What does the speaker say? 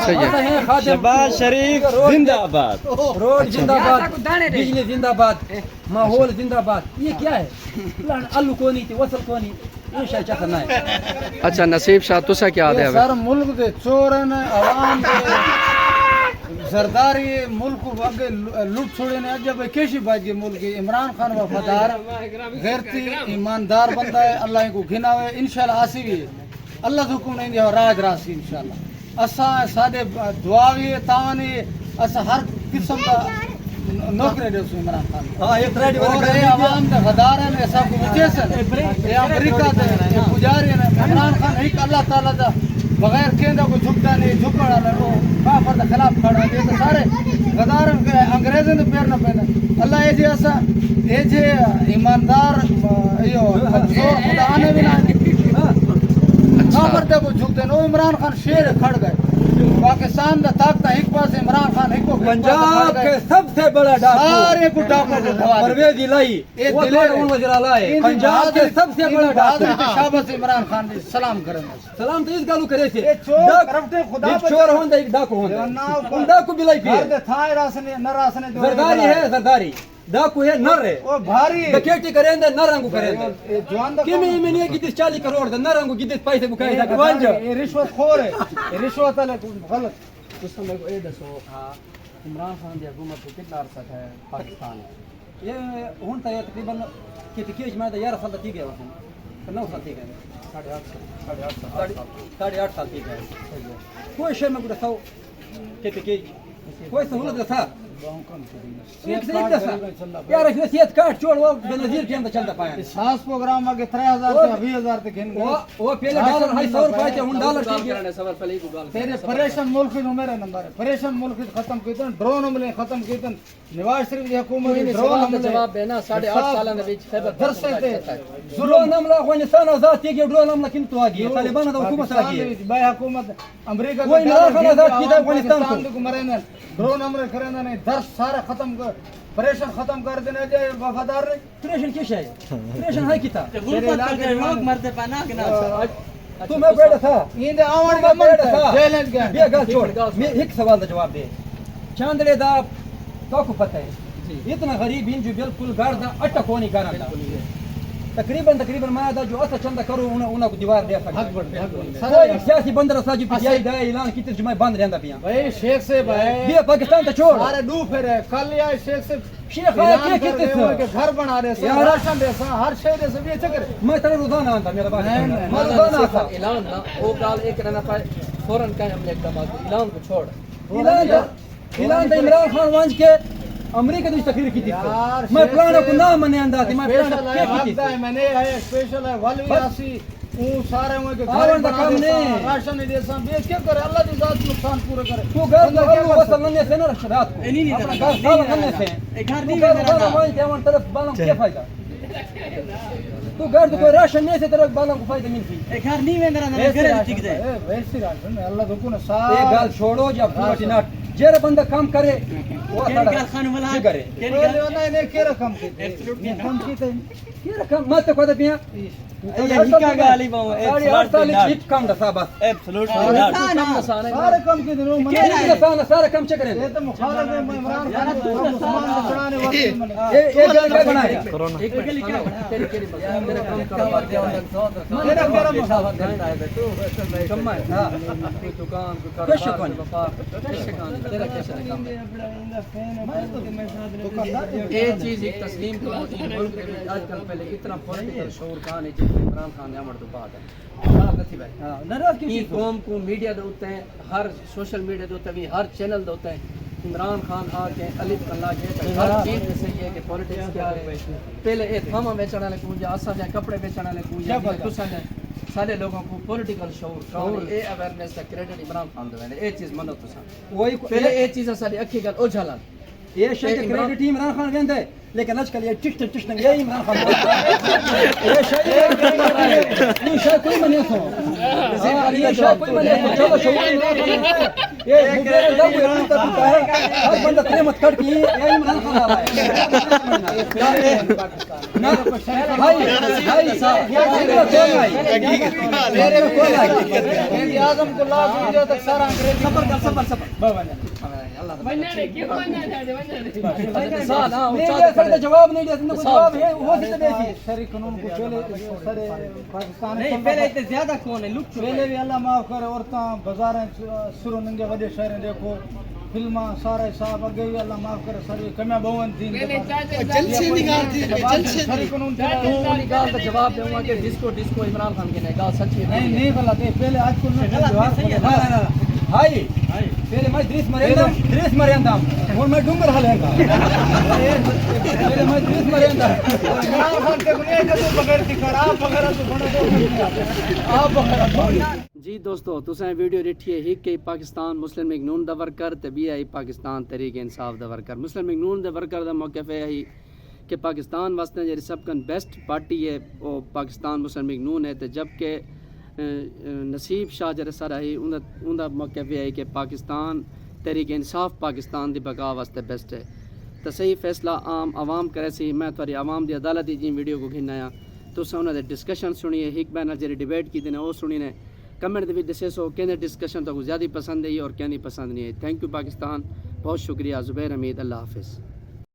صحیح ہے. شہباز شریف زندہ آباد. روڈ زندہ باد, بجلی زندہ باد, ماحول زندہ باد. یہ کیا ہے؟ الو کونی تھی وصل کونی یہ شاید چاہتا نہ ہے. اچھا نصیب شاہ تسا کیا دے سر ملک دے چورن عوام دے زرداری ملک کو اگے لٹ چھوڑے نے جب کیشی باج کے ملک عمران خان وفادار غیرتی ایماندار بندہ ہے. اللہ کو گھناوے انشاءاللہ آسی بھی اللہ حکم نہیں دیا راج راسی انشاءاللہ. اسا سادے دعاوی تاوانی اسا ہر قسم کا نوکری دے سو عمران خان. ہاں ایک ریڈی اور اے عوام دے غدار ہیں ایسا کو وجیسن اے امریکہ دے اے پجاری ہیں عمران خان ایک اللہ تعالی دا بغیر کیندا کو جھکتا نہیں جھکڑا نہ وہ کافر دے خلاف کھڑا ہے. تو سارے غدار ہیں انگریزوں دے پیر نہ پہنا اللہ اے جے اسا اے جے ایماندار ایو خدا نے بنا کافر دے کو جھکتے نو عمران خان شیر کھڑ گئے. پاکستان دا طاقت ایک پاس عمران خان ایک کو پنجاب کے سب سے بڑا ڈاکو سارے کو ڈاکو پرویز الہی وہ وزیر اعلیٰ ہے. پنجاب کے سب سے بڑا ڈاکو شاباش عمران خان جی سلام کریں. سلام تو اس گالو کرے تھے خدا ایک چور ہوندا ایک ڈاکو ہوندا. ان ڈاکو بلائی پھر تھائے راسنے نہ راسنے زرداری ہے زرداری ڈاکو ہے نر ہے او بھاری بکیٹی کریں دے نہ رنگو کریں دے جوان دا کمی میں نے کیتس 40 کروڑ دے نہ رنگو کیتس پیسے بکائے تھا کہ وانجو یہ رشوت خور ہے. یہ رشوت ہے غلط. اس میں کو یہ دسو عمران خان دی حکومت کو کتنا عرصہ ہے پاکستان یہ ہن تا تقریباً کیش میں 11 سال تھی گئے وہاں 9 سال تھی گئے 8.5 سال تھی گئے. کوئی شے میں کو دسو کہ کوئی سہولت تھا یار اس نے سیت کاٹ چھوڑ وہ بنظیر کے اندر چلتا پایا ساس پروگرام اگے 3000 سے 20000 تک گن گئے. وہ پہلے ڈالر 100 روپے تھے ہن ڈالر ٹھیک ہے. سوال پہلے کو گال تیرے پریشان ملک نو میرا نمبر ہے. پریشان ملک ختم کیتن ڈرون حملے ختم کیتن نواز شریف دی حکومت ڈرون حملے جواب دینا 8.5 سالوں دے وچ خیبر درستے ڈرون حملہ افغانستان آزاد کی ڈرون حملہ کن تو آگیا طالبان دا حکومت آگیا بے حکومت امریکہ کوئی عمران خان آزاد کی افغانستان کو مرنے ڈرون حملے کرنے نے درس سارا ختم کر پریشان ختم کر دینے جائے وفادار رہے. پریشان کیش ہے پریشان ہے کتا غربت کے لوگ مرتے پنا کہ نہ تو میں بیٹھا تھا این آون کا من چیلنج گیا بے گل چھوڑ میں ایک سوال دا جواب دے. چاندڑے دا تو کو پتہ ہے اتنا غریب ہیں جو بالکل گھر دا اٹا کونی کرا تقریباً میں دا جو اچھا چندہ کرو انہاں کو دیوار دے سکتا کوئی سیاسی بندر ساجی پی جائی دا اعلان کیتے جو میں بند رہندا پیاں بھائی شیخ سے بھائی بے پاکستان تے چھوڑ سارے ڈو پھر ہے کل یا شیخ سے شیخ ہے کیتے گھر بنا رہے ہیں راشن دے سا ہر شے دے سے چکر میں تیرے روزانہ آندا میرا بات میں روزانہ آتا اعلان نہ وہ گال ایک رہنا پائے فوراً کا ہم نے اقدامات اعلان کو چھوڑ اعلان تے عمران خان وانج کے امریکہ دی تقریر کی تھی میں پرانا کو نام نے انداز میں پرانا کیا کی تھی میں نے ہے اسپیشل ہے ولوی آسی وہ سارے وہ کے گھر بنا دے راشن دے سا بے کیا کرے اللہ دی ذات نقصان پورا کرے. تو گھر میں اللہ وصل نے سے نہ رات کو نہیں اپنا گھر صاف کرنے سے گھر نہیں میرا ماں تے وہاں طرف بالوں کیا فائدہ تو گھر تو کوئی راشن نہیں سے طرف بالوں کو فائدہ ملتی گھر نہیں میں میرا گھر ٹھیک ہے ویسی راشن اللہ کو نہ سا یہ گل چھوڑو جب ناٹ جڑا بندہ کام کرے وہ خان والا کرے نہیں کیا رقم کی کی رقم میں تو کہتا پیا ہکا گالی باو ایبسولوٹ کم دسا بس ایبسولوٹ سارے کم کی دنوں میں سارے کم چکرے یہ تو مخالف ہے عمران خان کو مسلمان بچانے وقت ایک گل بنایا ایک گلی کیا تیری تیری میرا کام کروا دیا میرا میرا مسافت کم ہے ہاں دکان کو کر وفا تیرا کیسا کام یہ چیز ایک تسلیم کو ملک میں آج کل پہلے اتنا پولیٹیکل شعور کہاں ہے عمران خان نے امر تو بات ہے ناراض کی قوم کو میڈیا دوتے ہیں ہر سوشل میڈیا دوتے ہیں ہر چینل دوتے ہیں عمران خان آ کے الف اللہ کے ہر چیز میں سے یہ کہ پولیٹکس کیا ہے پہلے اے تھاما بیچنے والے کو یا اسا جائے کپڑے بیچنے والے کو یا تسا جائے سارے لوگوں کو پولیٹیکل شعور اے اویئرنیس کا کریڈٹ عمران خان دے اے چیز منو تسا وہی پہلے اے چیز ساری اکھی گل او جھلن یہ شے کریڈٹ عمران خان ویندا ہے لیکن آج کل یہ ٹش نہیں یہ عمران خان یہ شاید کوئی منی سو یہ شاید کوئی منی سو چلو شو یہ مجھے جب عمران تک ہے ہر بندہ قیمت کٹ کی یہ عمران خان آ رہا ہے نا بھائی صاحب میرے اعظم کو لا ویڈیو تک سارا انگریزی جواب نہیں دیا جواب ہے وہ شہری قانون کو پہلے پاکستان نہیں پہلے زیادہ کون ہے لک پہلے بھی اللہ معاف کرے عورتاں بازاریں سرو ننگے وڈے شہر دیکھو فلماں سارے صاحب اگے اللہ معاف کرے ساری کمیاں بہن تھی جلسے نگارتی شہری قانون کی گال کا جواب دوں گا کہ ڈسکو عمران خان کے گال سچی ہے نہیں غلط ہے پہلے آج کل میں جواب ہائی پہلے میں دریس مرندم اور میں ڈونگر ہلینگا پہلے میں دریس مرندم عمران خان کے بنیاد کے بغیر دکھا آپ وغیرہ تو بڑا آپ وغیرہ جی دوستو تسیں ویڈیو ڈٹھی ہے ہک پاکستان مسلم لیگ نون دا ورکر تے بی آئی پاکستان تحریک انصاف دا ورکر مسلم لیگ نون دا ورکر دا موقف ہے کہ پاکستان واسطے جی سب کن بیسٹ پارٹی ہے وہ پاکستان مسلم لیگ نون ہے تے جبکہ نصیب شاہ جڑا سر ہے ان دا موقف ہے کہ پاکستان تحریک انصاف پاکستان دی بقا واسطے بیسٹ ہے تو صحیح فیصلہ عام عوام کرے سی میں تھوڑی عوام دی عدالت جی ویڈیو کو گھنایا تو انہوں نے ڈسکشن سنیے ہک بین جی ڈیبیٹ کی وہ سنی نے کمنٹ بھی دسے سو کہ ڈسکشن تو زیادہ پسند ہے اور کہنی پسند نہیں ہے تھینک یو پاکستان بہت شکریہ زبیر حمید اللہ حافظ